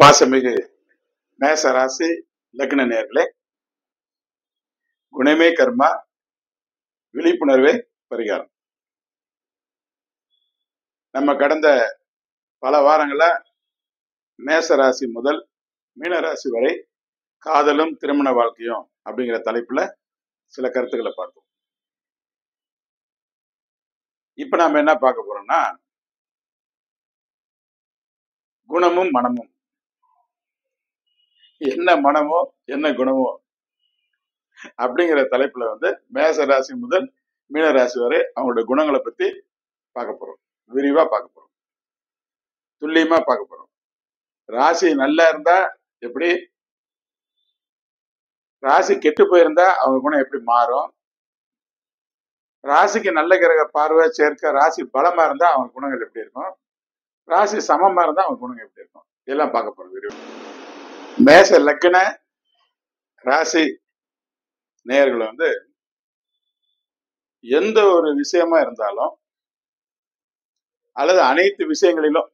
பாசமிகு மேச ராசி லக்ன நேர்களே, குணமே கர்மா, விழிப்புணர்வே பரிகாரம். நம்ம கடந்த பல வாரங்கள மேச ராசி முதல் மீன ராசி வரை காதலும் திருமண வாழ்க்கையும் அப்படிங்கிற தலைப்புல சில கருத்துக்களை பார்த்தோம். இப்ப நாம என்ன பார்க்க போறோம்னா, குணமும் மனமும். என்ன மனமோ என்ன குணமோ அப்படிங்கிற தலைப்புல மேச ராசி முதல் மீன ராசி வரை அவங்களோட குணங்களை பத்தி பார்க்க போறோம். விரிவா பார்க்க போறோம், துல்லியமா பார்க்க போறோம். ராசி நல்லா இருந்தா எப்படி, ராசி கெட்டு போயிருந்தா அவங்க குணம் எப்படி மாறும், ராசிக்கு நல்ல கிரக பார்வை சேர்க்க ராசி பலமா இருந்தா அவங்க குணங்கள் எப்படி இருக்கும், ராசி சமமா இருந்தா அவங்க குணங்கள் எப்படி இருக்கும், இதெல்லாம் பார்க்க போறோம் விரிவா. மேச லக்ன ராசி நேயர்கள் எந்த ஒரு விஷயமா இருந்தாலும் அல்லது அனைத்து விஷயங்களிலும்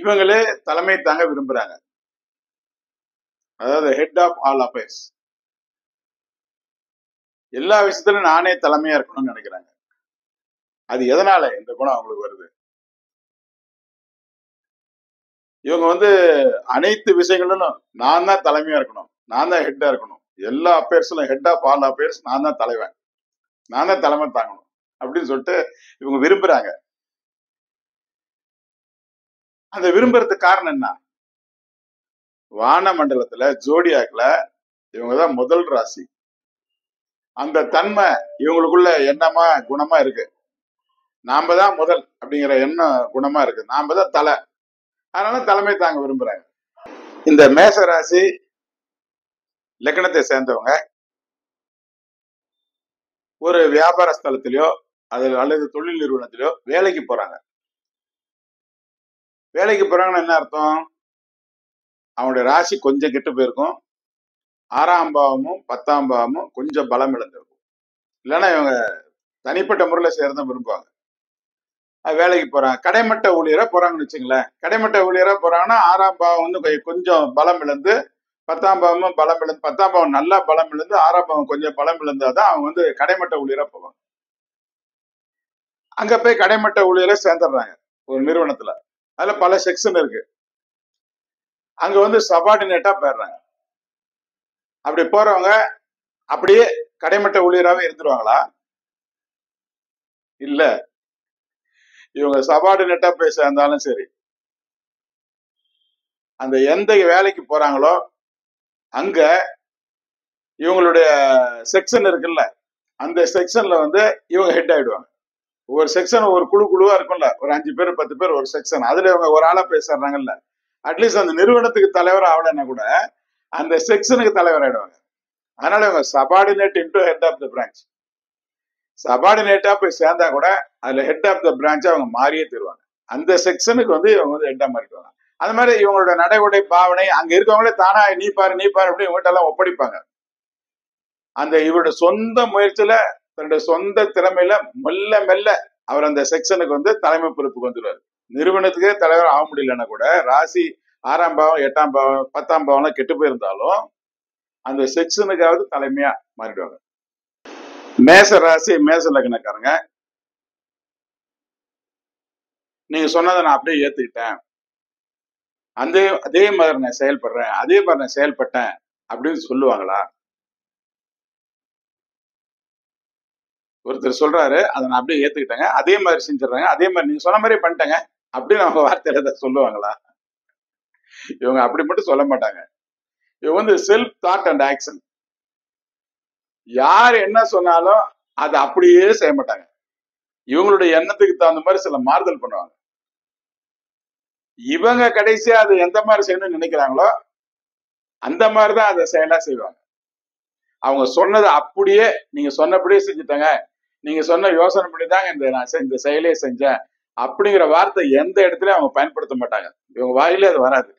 இவங்களே தலைமை தாங்க விரும்புறாங்க. அதாவது ஹெட் ஆஃப் ஆல் அஃபேர்ஸ். எல்லா விஷயத்திலும் நானே தலைமையா இருக்கணும்னு நினைக்கிறாங்க. அது எதனால இந்த குணம் அவங்களுக்கு வருது? இவங்க அனைத்து விஷயங்களிலும் நான் தான் தலைமையா இருக்கணும், நான் தான் ஹெட்டா இருக்கணும், எல்லா அஃபேர்ஸ்லும் ஹெட் ஆஃப் ஆல் அஃபேர்ஸ், நான் தான் தலைவன், நான் தான் தலைமை தாங்கணும் அப்படின்னு சொல்லிட்டு இவங்க விரும்புறாங்க. அந்த விரும்புறதுக்கு காரணம் என்ன? வான மண்டலத்துல ஜோடியாக்குல இவங்கதான் முதல் ராசி. அந்த தன்மை இவங்களுக்குள்ள எண்ணமா குணமா இருக்கு. நாம தான் முதல் அப்படிங்கிற எண்ணம் குணமா இருக்கு, நாம தான் தலை, அதனால தலைமை தாங்க விரும்புறாங்க. இந்த மேச ராசி லக்னத்தை சேர்ந்தவங்க ஒரு வியாபார ஸ்தலத்திலயோ அல்லது தொழில் நிறுவனத்திலயோ வேலைக்கு போறாங்க. வேலைக்கு போறாங்கன்னு என்ன அர்த்தம்? அவனுடைய ராசி கொஞ்சம் கெட்டு போயிருக்கும், 6ஆம் பாவமும் 10ஆம் பாவமும் கொஞ்சம் பலம் இழந்திருக்கும். இல்லைன்னா இவங்க தனிப்பட்ட முறையில சேர்ந்து விரும்புவாங்க. வேலைக்கு போறாங்க, கடைமட்ட ஊழியரா போறாங்கன்னு வச்சுங்களேன். கடைமட்ட ஊழியரா போறாங்கன்னா 6ஆம் பாவம் கொஞ்சம் பலம் இழந்து, 10ஆம் பாவமும் பலம் இழந்து, 10ஆம் பாவம் நல்லா பலம் இழந்து 6ஆம் பாவம் கொஞ்சம் பலம் இழந்தாதான் அவங்க கடைமட்ட ஊழியரா போவாங்க. அங்க போய் கடைமட்ட ஊழியரை சேர்ந்துடுறாங்க ஒரு நிறுவனத்துல. அதுல பல செக்ஷன் இருக்கு. அங்க சபார்டினேட்டா போயிடுறாங்க. அப்படி போறவங்க அப்படியே கடைமட்ட ஊழியராகவே இருந்துருவாங்களா? இல்ல, இவங்க சபார்டினேட்டா போய் சேர்ந்தாலும் சரி, அந்த எந்த வேலைக்கு போறாங்களோ அங்க இவங்களுடைய செக்ஷன் இருக்குல்ல, அந்த செக்ஷன்ல இவங்க ஹெட் ஆயிடுவாங்க. ஒவ்வொரு செக்ஷன் ஒரு குழுவா இருக்கும்ல, ஒரு 5 பேர் 10 பேர் ஒரு செக்ஷன். அதுல இவங்க ஒரு ஆளா பேசுறாங்கல்ல, அட்லீஸ்ட் அந்த நிறுவனத்துக்கு தலைவர் ஆகலைன்னா கூட அந்த செக்ஷனுக்கு தலைவர் ஆயிடுவாங்க. அதனால இவங்க subordinate into head of the branch. சபார்டினேட்டா போய் சேர்ந்தா கூட அதுல ஹெட் ஆஃப் த பிரான்ச் அவங்க மாறியே தருவாங்க. அந்த செக்ஷனுக்கு இவங்க ஹெட்டா மாறிடுவாங்க. அது மாதிரி இவங்களோட நடை உடை பாவனை அங்க இருக்கவங்களே தானா நீ பாரு அப்படின்னு இவங்ககிட்ட எல்லாம் ஒப்படைப்பாங்க. அந்த இவருடைய சொந்த முயற்சியில தன்னுடைய சொந்த திறமையில மெல்ல மெல்ல அவர் அந்த செக்ஷனுக்கு தலைமை பொறுப்புக்கு வந்துடுவார். நிறுவனத்துக்கே தலைவர் ஆக முடியலன்னா கூட ராசி 6ஆம் பாவம் 8ஆம் பாவம் 10ஆம் பாவம் எல்லாம் கெட்டு போயிருந்தாலும் அந்த செக்ஷனுக்காவது தலைமையா மாறிடுவாங்க. மேச ராசி மேச லக்னக்காரங்க, நீங்க சொன்னதை நான் அப்படியே ஏத்துக்கிட்டேன், அதே மாதிரி நான் செயல்படுறேன், அதே மாதிரி நான் செயல்பட்டேன் அப்படின்னு சொல்லுவாங்களா? ஒருத்தர் சொல்றாரு, அதை நான் அப்படியே ஏத்துக்கிட்டேங்க, அதே மாதிரி செஞ்சிடறாங்க, அதே மாதிரி நீங்க சொன்ன மாதிரி பண்ணிட்டேங்க அப்படின்னு அவங்க வார்த்தையில சொல்லுவாங்களா? இவங்க அப்படி மட்டும் சொல்ல மாட்டாங்க. இவங்க செல்ஃப் தாட் அண்ட் ஆக்ஷன். யார் என்ன சொன்னாலும் அதை அப்படியே செய்ய மாட்டாங்க. இவங்களுடைய எண்ணத்துக்கு தகுந்த மாதிரி சில மாறுதல் பண்ணுவாங்க. இவங்க கடைசியா அது எந்த மாதிரி செய்யணும்னு நினைக்கிறாங்களோ அந்த மாதிரிதான் அதை செயலா செய்வாங்க. அவங்க சொன்னதை அப்படியே நீங்க சொன்னபடியே செஞ்சுட்டாங்க, நீங்க சொன்ன யோசனை பண்ணிதாங்க இந்த செயலே செஞ்சேன் அப்படிங்கிற வார்த்தை எந்த இடத்துலயும் அவங்க பயன்படுத்த மாட்டாங்க. இவங்க வாயிலே அது வராது.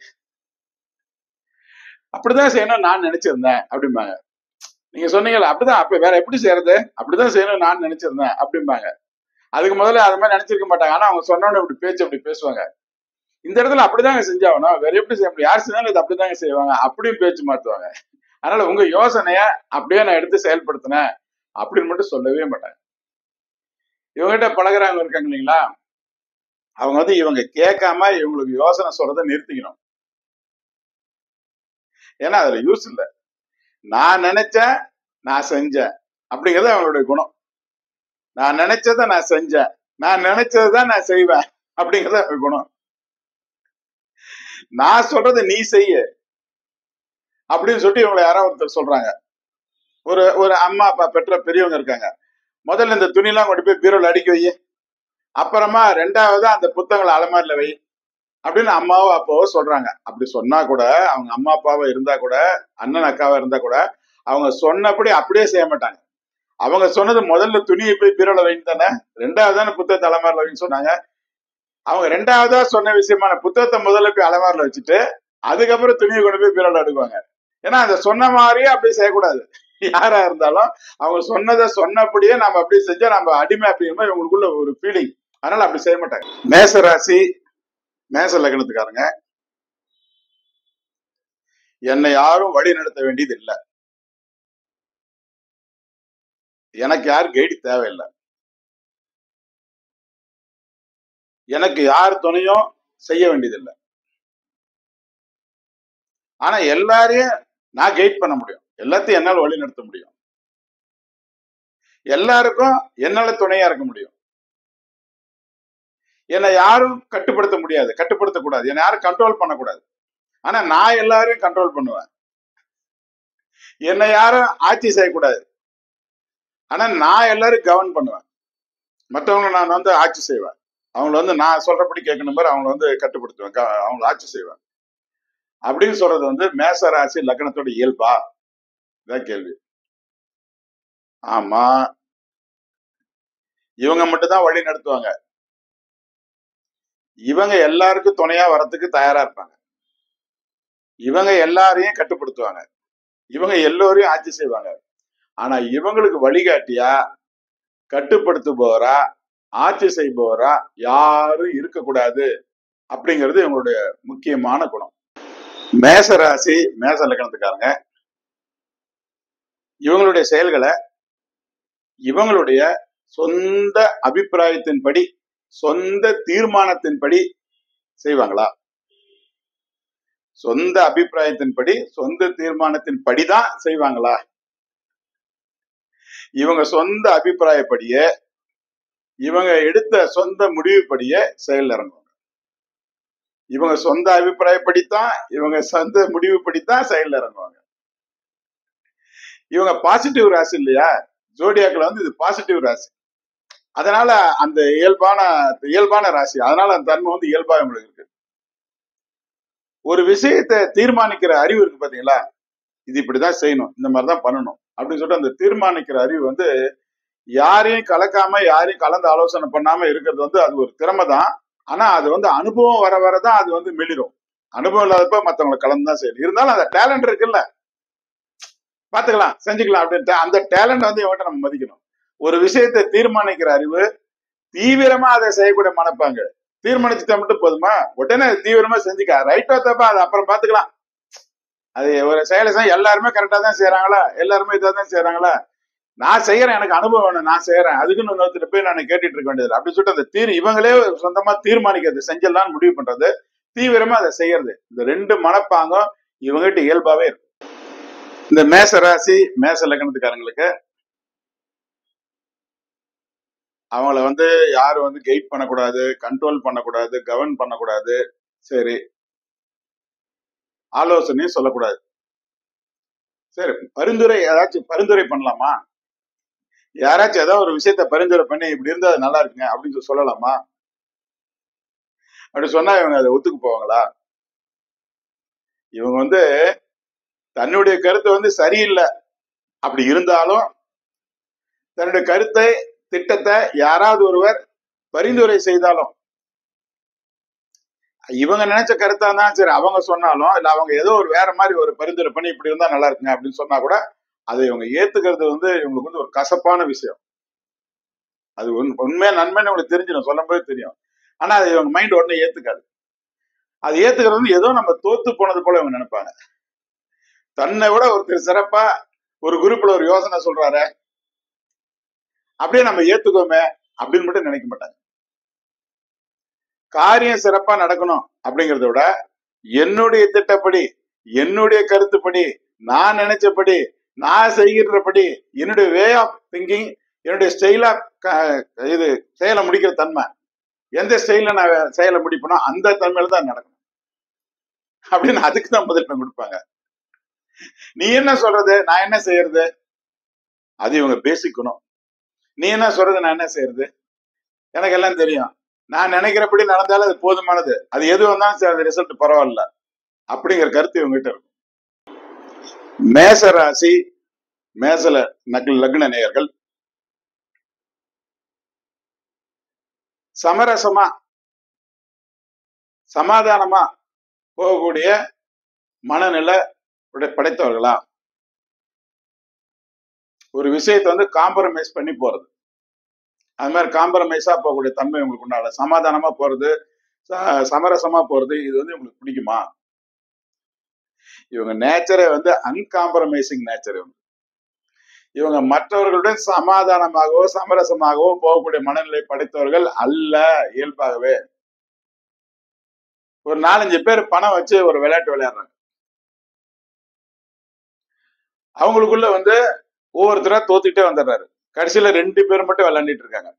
அப்படிதான் செய்யணும் நான் நினைச்சிருந்தேன் அப்படிம்பாங்க. நீங்க சொன்னீங்கல்ல அப்படிதான், அப்ப வேற எப்படி செய்யறது, அப்படிதான் செய்யணும் நான் நினைச்சிருந்தேன் அப்படிம்பாங்க. அதுக்கு முதல்ல அது மாதிரி நினைச்சிருக்க மாட்டாங்க. ஆனா அவங்க சொன்னோன்னு இப்படி பேச்சு அப்படி பேசுவாங்க. இந்த இடத்துல அப்படிதாங்க செஞ்சாகணும், வேற எப்படி செய்ய முடியும், யார் செஞ்சாலும் இது அப்படிதாங்க செய்வாங்க அப்படியும் பேச்சு மாத்துவாங்க. அதனால உங்க யோசனைய அப்படியே நான் எடுத்து செயல்படுத்தினேன் அப்படின்னு மட்டும் சொல்லவே மாட்டாங்க. இவங்ககிட்ட பழகுறவங்க இருக்காங்க இல்லைங்களா, அவங்க வந்து இவங்க கேட்காம இவங்களுக்கு யோசனை சொல்றதை நிறுத்திக்கணும். ஏன்னா அதுல யூஸ் இல்லை. நான் நினைச்சேன், நான் செஞ்சேன் அப்படிங்கிறது அவங்களுடைய குணம். நான் நினைச்சதை நான் செஞ்சேன், நான் நினைச்சதுதான் நான் செய்வேன் அப்படிங்கிறது அவங்க குணம். நான் சொல்றதை நீ செய்ய அப்படின்னு சொல்லிட்டு இவங்களை யாராவது ஒருத்தர் சொல்றாங்க. ஒரு ஒரு அம்மா அப்பா பெற்ற பெரியவங்க இருக்காங்க. முதல்ல இந்த துணியெல்லாம் கொண்டு போய் பீரோல அடுக்கி வை, அப்புறமா ரெண்டாவது அந்த புத்தகங்களை அலமாரில வை அப்படின்னு அம்மாவோ அப்பாவோ சொல்றாங்க. அப்படி சொன்னா கூட, அவங்க அம்மா அப்பாவோ இருந்தா கூட, அண்ணன் அக்காவா இருந்தா கூட, அவங்க சொன்னபடி அப்படியே செய்ய மாட்டாங்க. அவங்க சொன்னது முதல்ல துணியை போய் பீரோல வைன்னு தானே, ரெண்டாவது தானே புத்தகத்தை அலமாரில வைன்னு சொன்னாங்க. அவங்க ரெண்டாவதா சொன்ன விஷயமான புத்தகத்தை முதல்ல போய் அலமாரில வச்சுட்டு அதுக்கப்புறம் துணியை கொண்டு போய் பீரோல அடுக்குவாங்க. ஏன்னா அந்த சொன்ன மாதிரியே அப்படியே செய்யக்கூடாது. யாரா இருந்தாலும் அவங்க சொன்னதை சொன்னபடியே நம்ம அப்படியே செஞ்சா நம்ம அடிமை அப்படிங்கிற இவங்களுக்குள்ள ஒரு ஃபீலிங். அதனால அப்படி செய்ய மாட்டாங்க. மேச ராசி மேச லக்னத்துக்காரங்க, என்னை யாரும் வழி நடத்த வேண்டியது இல்லை, எனக்கு யார் கைடு தேவையில்லை, எனக்கு யார் துணையும் செய்ய வேண்டியதில்லை. ஆனா எல்லாரையும் நான் கைட் பண்ண முடியும், எல்லாத்தையும் என்னால் வழி நடத்த முடியும், எல்லாருக்கும் என்னால துணையா இருக்க முடியும். என்னை யாரும் கட்டுப்படுத்த முடியாது, கட்டுப்படுத்த கூடாது, என்னை யாரும் கண்ட்ரோல் பண்ணக்கூடாது. ஆனா நான் எல்லாரையும் கண்ட்ரோல் பண்ணுவேன். என்னை யாரும் ஆட்சி செய்யக்கூடாது, ஆனா நான் எல்லாரும் கவர்ன் பண்ணுவேன். மற்றவங்களை நான் வந்து ஆட்சி செய்வேன், அவங்கள வந்து நான் சொல்றபடி கேட்கணும் பாரு, அவங்கள வந்து கட்டுப்படுத்துவேன், அவங்கள ஆட்சி செய்வேன் அப்படின்னு சொல்றது வந்து மேச ராசி லக்னத்தோட இயல்பா? இதான் கேள்வி. ஆமா, இவங்க மட்டும் தான் வழி நடத்துவாங்க, இவங்க எல்லாருக்கும் துணையா வரத்துக்கு தயாரா இருப்பாங்க, இவங்க எல்லாரையும் கட்டுப்படுத்துவாங்க, இவங்க எல்லோரையும் ஆட்சி செய்வாங்க. ஆனா இவங்களுக்கு வழிகாட்டியா, கட்டுப்படுத்துபவரா, ஆட்சி செய்பவரா யாரும் இருக்கக்கூடாது அப்படிங்கிறது இவங்களுடைய முக்கியமான குணம். மேச ராசி மேச லக்னத்துக்காரங்க இவங்களுடைய செயல்களை இவங்களுடைய சொந்த அபிப்பிராயத்தின்படி, சொந்த தீர்மானத்தின்படி செய்வாங்களா? சொந்த அபிப்பிராயத்தின்படி, சொந்த தீர்மானத்தின் படிதான் செய்வாங்களா? இவங்க சொந்த அபிப்பிராயப்படியே, இவங்க எடுத்த சொந்த முடிவுப்படியே செயல் இறங்குவாங்க. இவங்க சொந்த அபிப்பிராயப்படித்தான், இவங்க சொந்த முடிவுப்படித்தான் செயல் இறங்குவாங்க. இவங்க பாசிட்டிவ் ராசி இல்லையா, ஜோடியாக்கள் வந்து இது பாசிட்டிவ் ராசி. அதனால அந்த இயல்பான ராசி, அதனால அந்த தன்மை வந்து இயல்பா இவங்களுக்கு இருக்கு. ஒரு விஷயத்தை தீர்மானிக்கிற அறிவு இருக்கு பாத்தீங்களா, இது இப்படிதான் செய்யணும், இந்த மாதிரிதான் பண்ணணும் அப்படின்னு சொல்லிட்டு அந்த தீர்மானிக்கிற அறிவு வந்து யாரையும் கலக்காம, யாரையும் கலந்து ஆலோசனை பண்ணாம இருக்கிறது வந்து அது ஒரு திறமை தான். ஆனா அது வந்து அனுபவம் வர வரதான் அது வந்து மெளிரும். அனுபவம் இல்லாதப்ப மத்தவங்களை கலந்துதான் செய்யணும். இருந்தாலும் அந்த டேலண்ட் இருக்குல்ல, பாத்துக்கலாம், செஞ்சுக்கலாம் அப்படின்ட்டு அந்த டேலண்ட் வந்து இவன்கிட்ட நம்ம மதிக்கணும். ஒரு விஷயத்தை தீர்மானிக்கிற அறிவு, தீவிரமா அதை செய்யக்கூடிய மனப்பாங்க. தீர்மானிச்சுட்டா மட்டும் போதுமா, உடனே தீவிரமா செஞ்சுக்க, ரைட்டோ தப்பா அது அப்புறம் பாத்துக்கலாம். அது ஒரு செயலை செய்ய எல்லாருமே கரெக்டா தான் செய்யறாங்களா, எல்லாருமே இதான் செய்யறாங்களா, நான் செய்யறேன், எனக்கு அனுபவம் வேணும், நான் செய்யறேன், அதுக்குன்னு இன்னொருத்தர் போய் நான் கேட்டுட்டு இருக்க வேண்டியது அப்படின்னு சொல்லிட்டு அந்த இவங்களே சொந்தமா தீர்மானிக்கிறது, செஞ்சலான்னு முடிவு பண்றது, தீவிரமா அதை செய்யறது, இந்த ரெண்டு மனப்பாங்கம் இவங்ககிட்ட இயல்பாவே இருக்கும். இந்த மேச ராசி மேச லக்னத்துக்காரங்களுக்கு அவங்கள வந்து யாரும் வந்து கைட் பண்ணக்கூடாது, கண்ட்ரோல் பண்ணக்கூடாது, கவர்ன் பண்ணக்கூடாது, சரி ஆலோசனையும் சொல்லக்கூடாது. சரி பரிந்துரை, ஏதாச்சும் பரிந்துரை பண்ணலாமா, யாராச்சும் ஏதாவது ஒரு விஷயத்த பரிந்துரை பண்ணி இப்படி இருந்தா அது நல்லா இருக்குங்க அப்படின்னு சொல்லலாமா? அப்படி சொன்னா இவங்க அதை ஒத்துக்கு போவாங்களா? இவங்க வந்து தன்னுடைய கருத்து வந்து சரியில்லை அப்படி இருந்தாலும் தன்னுடைய கருத்தை, திட்டத்தை யாராவது ஒருவர் பரிந்துரை செய்தாலும், இவங்க நினைச்ச கருத்தா தான் சரி அவங்க சொன்னாலும், இல்ல அவங்க ஏதோ ஒரு வேற மாதிரி ஒரு பரிந்துரை பண்ணி இப்படி இருந்தா நல்லா இருக்குங்க அப்படின்னு சொன்னா கூட அதை இவங்க ஏத்துக்கிறது வந்து இவங்களுக்கு வந்து ஒரு கசப்பான விஷயம். அது உண்மையா நன்மைன்னு உங்களுக்கு தெரிஞ்சிடும், சொல்லும் போது தெரியும். ஆனா அது இவங்க மைண்ட் உடனே ஏத்துக்காது. அது ஏத்துக்கிறது வந்து ஏதோ நம்ம தோத்து போனது போல இவங்க நினைப்பாங்க. தன்னை விட ஒருத்தர் சிறப்பா ஒரு குரூப்ல ஒரு யோசனை சொல்றாரு, அப்படியே நம்ம ஏத்துக்கோமே அப்படின்னு மட்டும் நினைக்க மாட்டாங்க. காரியம் சிறப்பா நடக்கணும் அப்படிங்கறத விட என்னுடைய திட்டப்படி, என்னுடைய கருத்துப்படி, நான் நினைச்சபடி, நான் செய்கிறபடி, என்னுடைய வே ஆஃப் திங்கிங், என்னுடைய ஸ்டைல் ஆஃப் இது செயலை முடிக்கிற தன்மை, எந்த ஸ்டைல நான் செயலை முடிப்பனோ அந்த தன்மையில தான் நடக்கணும் அப்படின்னு அதுக்கு தான் முதலிடம் கொடுப்பாங்க. நீ என்ன சொல்றது, நான் என்ன செய்யறது, அது இவங்க பேசிக்கணும். நீ என்ன சொல்றது, நான் என்ன செய்யறது, எனக்கு எல்லாம் தெரியும், நான் நினைக்கிறபடி நடந்தாலும் அது போதுமானது, அது எது வந்தாலும் அது ரிசல்ட் பரவாயில்ல அப்படிங்கிற கருத்து இவங்ககிட்ட இருக்கும். மேச ராசி மேச லக்ன நேயர்கள் சமரசமா சமாதானமா போகக்கூடிய மனநிலை படைத்தவர்களா? ஒரு விஷயத்தை வந்து காம்ப்ரமைஸ் பண்ணி போறது, அது மாதிரி காம்ப்ரமைஸா போகக்கூடிய தன்மை உங்களுக்கு உண்டான, சமாதானமா போறது, சமரசமா போறது, இது வந்து உங்களுக்கு பிடிக்குமா? இவங்க நேச்சரே வந்து அன்காம்ப்ரமைசிங் நேச்சர். இவங்க மற்றவர்களுடன் சமாதானமாகவோ சமரசமாகவோ போகக்கூடிய மனநிலை படைத்தவர்கள் அல்ல இயல்பாகவே. ஒரு 4-5 பேர் பணம் வச்சு ஒரு விளையாட்டு விளையாடுறாங்க. அவங்களுக்குள்ள வந்து ஒவ்வொருத்தரா தோத்துக்கிட்டே வந்துடுறாரு. கடைசியில 2 பேர் மட்டும் விளையாண்டுட்டு இருக்காங்க.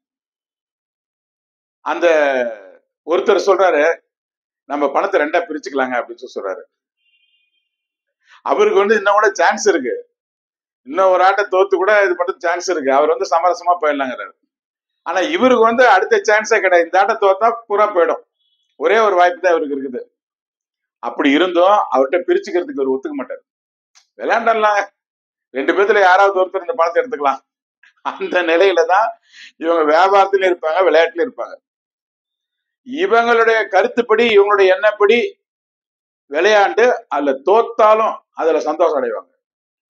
அந்த ஒருத்தர் சொல்றாரு, நம்ம பணத்தை 2ஆ பிரிச்சுக்கலாங்க அப்படின்னு சொல்றாரு. அவருக்கு வந்து இன்னும் கூட சான்ஸ் இருக்கு, இன்னும் ஒரு ஆட்டை தோத்து கூட இது மட்டும் சான்ஸ் இருக்கு, அவர் வந்து சமரசமா போயிடலாங்கிறாரு. ஆனா இவருக்கு வந்து அடுத்த சான்ஸே கிடையாது, இந்த ஆட்டை தோத்தா பூரா போயிடும், ஒரே ஒரு வாய்ப்பு தான் இவருக்கு இருக்குது. அப்படி இருந்தும் அவர்கிட்ட பிரிச்சுக்கிறதுக்கு ஒரு ஒத்துக்க மாட்டார். விளையாண்டலாம், 2 பேர்த்துல யாராவது ஒருத்தர் இந்த பணத்தை எடுத்துக்கலாம், அந்த நிலையில தான் இவங்க வியாபாரத்திலும் இருப்பாங்க, விளையாட்டுல இருப்பாங்க. இவங்களுடைய கருத்துப்படி, இவங்களுடைய எண்ணப்படி விளையாண்டு அதுல தோத்தாலும் அதுல சந்தோஷம் அடைவாங்க.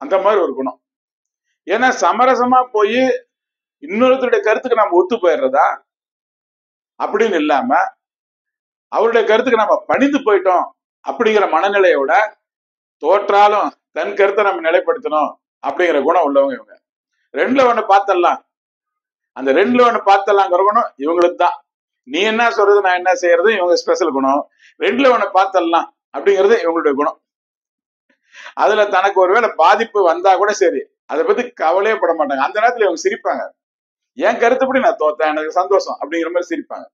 அந்த மாதிரி ஒரு குணம். ஏன்னா சமரசமா போய் இன்னொருத்தருடைய கருத்துக்கு நம்ம ஒத்து போயிடுறதா அப்படின்னு இல்லாம, அவருடைய கருத்துக்கு நம்ம பணிந்து போயிட்டோம் அப்படிங்கிற மனநிலையோட, தோற்றாலும் தன் கருத்தை நம்ம நிலைப்படுத்தணும் அப்படிங்கிற குணம் உள்ளவங்க இவங்க. 2ல 1 பார்த்தலாம், அந்த 2ல 1 பார்த்தலாங்கிற குணம் இவங்களுக்கு தான். நீ என்ன சொல்றது, நான் என்ன செய்யறது, இவங்க ஸ்பெஷல் குணம். 2ல 1 பார்த்தலாம் அப்படிங்கிறது இவங்களுடைய குணம். அதுல தனக்கு ஒருவேளை பாதிப்பு வந்தா கூட சரி, அதை பத்தி கவலையே பட மாட்டாங்க. அந்த நேரத்துல இவங்க சிரிப்பாங்க, என் கருத்துப்படி நான் தோத்தேன், எனக்கு சந்தோஷம் அப்படிங்கிற மாதிரி சிரிப்பாங்க.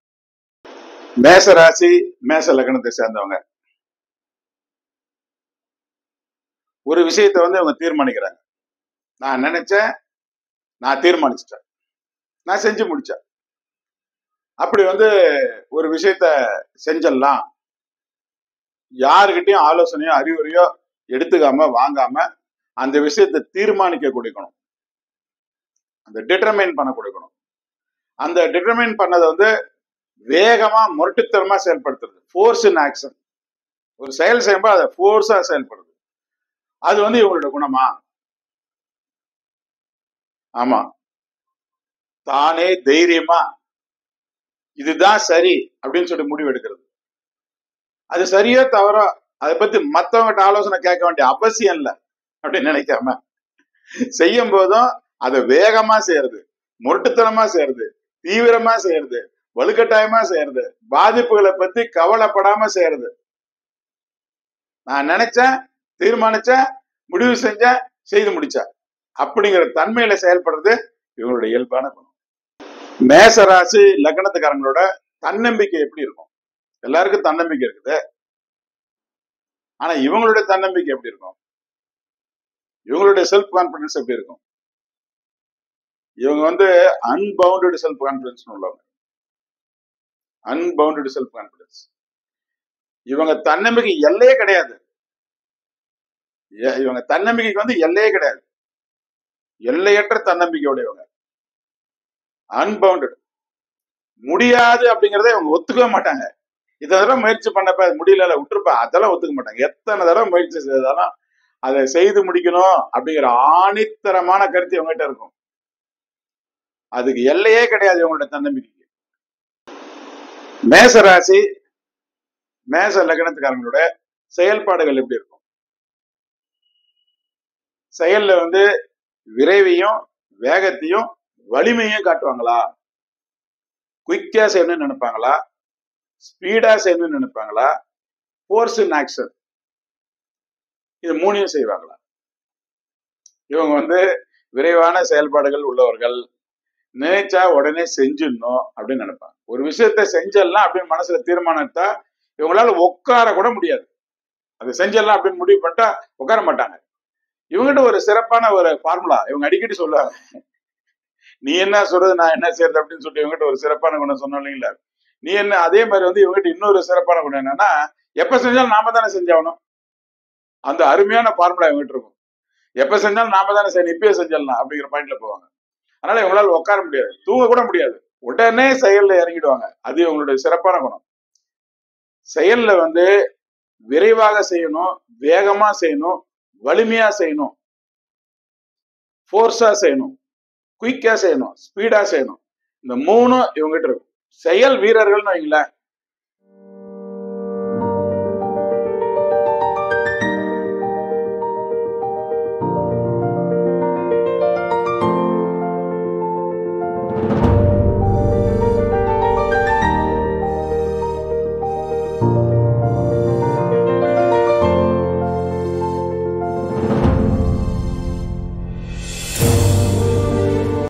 மேச ராசி மேச லக்னத்தை சேர்ந்தவங்க ஒரு விஷயத்தை வந்து இவங்க தீர்மானிக்கிறாங்க. நான் நினைச்சேன், நான் தீர்மானிச்சிட்டேன், நான் செஞ்சு முடிச்சேன். அப்படி வந்து ஒரு விஷயத்த செஞ்சிடலாம், யாருக்கிட்டையும் ஆலோசனையோ அறிவுரையோ எடுத்துக்காம வாங்காம அந்த விஷயத்தை தீர்மானிக்க கொடுக்கணும், அந்த டிட்டர்மைன் பண்ண கொடுக்கணும். அந்த டிட்டர்மைன் பண்ணதை வந்து வேகமா முரட்டுத்தனமா செயல்படுத்துறது, ஃபோர்ஸ் இன் ஆக்ஷன். ஒரு செயல் செய்யும்போது அதை ஃபோர்ஸா செயல்படுது, அது வந்து இவங்களோட குணமா? ஆமா, தானே தைரியமா இதுதான் சரி அப்படின்னு சொல்லி முடிவு எடுக்கிறது. அது சரியோ தவறோ அதை பத்தி மத்தவங்கிட்ட ஆலோசனை கேட்க வேண்டிய அவசியம் இல்லை அப்படின்னு நினைக்காம செய்யும் போதும் அதை வேகமா செய்யறது, முரட்டுத்தனமா செய்யறது, தீவிரமா செய்யறது, வலுக்கட்டாயமா செய்யறது, பாதிப்புகளை பத்தி கவலைப்படாம செய்யறது. நான் நினைச்சேன், தீர்மானிச்சேன், முடிவு செஞ்சேன், செய்து முடிச்சேன் அப்படிங்கிற தன்மையில செயல்படுறது இவங்களுடைய இயல்பான குணம். மேச ராசி லக்னத்துக்காரங்களோட தன்னம்பிக்கை எப்படி இருக்கும்? எல்லாருக்கும் தன்னம்பிக்கை இருக்குது, ஆனா இவங்களுடைய தன்னம்பிக்கை எப்படி இருக்கும்? இவங்களுடைய செல்ஃப் கான்பிடன்ஸ் எப்படி இருக்கும்? இவங்க வந்து அன்பவுண்டட் செல்ஃப் கான்பிடன்ஸ் உள்ளவங்க. Unbounded self confidence. இவங்க தன்னம்பிக்கை எல்லையே கிடையாது. இவங்க தன்னம்பிக்கைக்கு வந்து எல்லையே கிடையாது, எல்லையற்ற தன்னம்பிக்கையுடையவங்க. அன்பவுண்டட். முடியாது அப்படிங்கறத இவங்க ஒத்துக்கவே மாட்டாங்க. இத்தனை தடவை முயற்சி பண்ணப்ப முடியல விட்டுருப்பா, அதெல்லாம் ஒத்துக்க மாட்டாங்க. எத்தனை தடவை முயற்சி செய்தாலும் அதை செய்து முடிக்கணும் அப்படிங்கிற ஆணித்தரமான கருத்து இவங்ககிட்ட இருக்கும். அதுக்கு எல்லையே கிடையாது இவங்களோட தன்னம்பிக்கைக்கு. மேசராசி மேச லக்னத்துக்காரங்களோட செயல்பாடுகள் எப்படி இருக்கும்? செயல்ல வந்து விரைவையும் வேகத்தையும் வலிமையும் காட்டுவாங்களா? குயிக்கா செய்யணும்னு நினைப்பாங்களா? ஸ்பீடா செய்யணும்னு நினைப்பாங்களா? ஃபோர்ஸ் இன் ஆக்ஷன் இது மூணையும் செய்வாங்களா? இவங்க வந்து விரைவான செயல்பாடுகள் உள்ளவர்கள், நினைச்சா உடனே செஞ்சிடணும் அப்படின்னு நினைப்பாங்க. ஒரு விஷயத்த செஞ்சிடலாம் அப்படின்னு மனசுல தீர்மானத்தா இவங்களால உட்கார கூட முடியாது. அது செஞ்சிடலாம் அப்படின்னு முடிவு பண்ணிட்டா உட்கார மாட்டாங்க. இவங்ககிட்ட ஒரு சிறப்பான ஒரு ஃபார்முலா இவங்க அடிக்கடி சொல்லுவாங்க. நீ என்ன சொல்றது நான் என்ன செய்யறது அப்படின்னு சொல்லிட்டு இவங்ககிட்ட ஒரு சிறப்பான குணம் சொன்னோம் இல்லைங்களா? நீ என்ன அதே மாதிரி வந்து இவங்ககிட்ட இன்னொரு சிறப்பான குணம் என்னன்னா, எப்ப செஞ்சாலும் நாம தானே செஞ்சாகணும். அந்த அருமையான ஃபார்முலா இவங்ககிட்ட இருக்கும். எப்ப செஞ்சாலும் நாம தானே செய்யணும், இப்பயே செஞ்சிடலாம் அப்படிங்கிற பாயிண்ட்ல போவாங்க. அதனால இவங்களால உட்கார முடியாது, தூங்க கூட முடியாது. உடனே செயல்ல இறங்கிடுவாங்க. அது இவங்களுடைய சிறப்பான குணம். செயல்ல வந்து விரைவாக செய்யணும், வேகமா செய்யணும், வலிமையா செய்யணும், ஃபோர்ஸா செய்யணும், குயிக்கா செய்யணும், ஸ்பீடா செய்யணும். இந்த மூணும் இவங்ககிட்ட இருக்கும். செயல் வீரர்கள்னு வைங்களேன்,